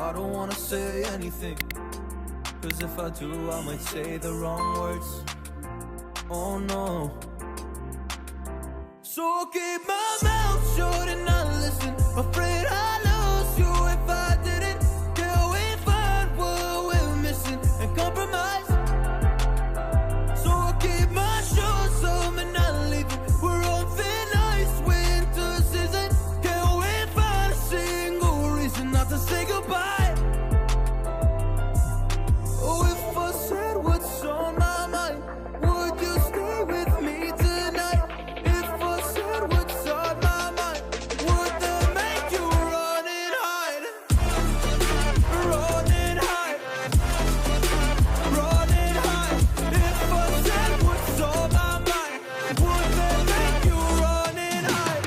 I don't wanna say anything, cause if I do I might say the wrong words. Oh no. So I'll keep my mouth shut and not listen. Afraid I lose you if I didn't. Can we find what we're missing and compromise? So I'll keep my shoes on and not leaving. We're on thin ice, winter season. Can we find a single reason not to say goodbye? Oh, if I said what's on my mind, would you stay with me tonight? If I said what's on my mind, would that make you run and hide? Run and hide. Run and hide. If I said what's on my mind, would that make you run and hide?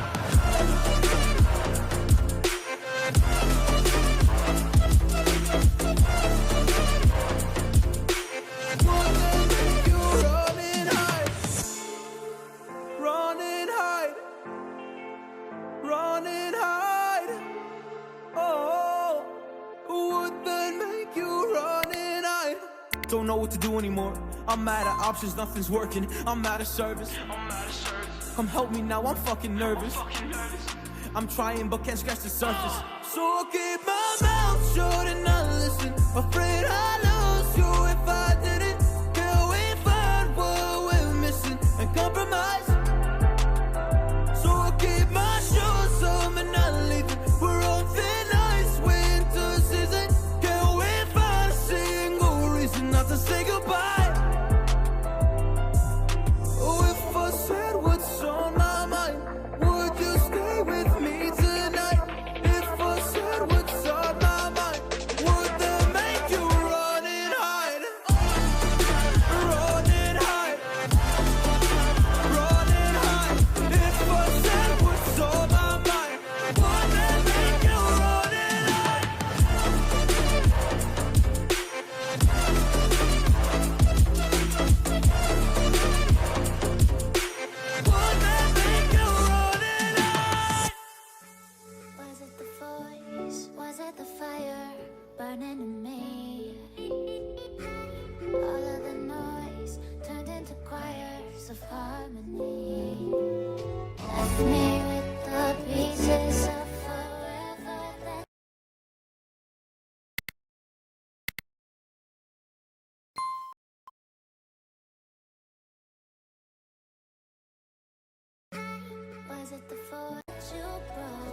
Would that make you run and hide? Run and hide. Run and hide. Oh, would that make you run and hide? Don't know what to do anymore. I'm mad at options, nothing's working. I'm out of service. Come help me now, I'm fucking nervous. I'm trying but can't scratch the surface. So I'll keep my mouth shut and not listen. Afraid I lose you if I didn't. Can we find what we're missing and compromise? So I'll keep my shoes on and not leaving. We're on thin ice, winter season. Can we find a single reason not to say goodbye? Oh, if I said what's on my mind, would you stay with me tonight? If I said what's on my mind, would that make you run and hide? Run and hide. Run and hide. If I said what's on my mind, would that make you run and hide? Would that make you run and hide? Was it the voice? Was it the fire burning in me? All of the noise turned into choirs of harmony. Left me with the pieces of forever that was it the force you brought?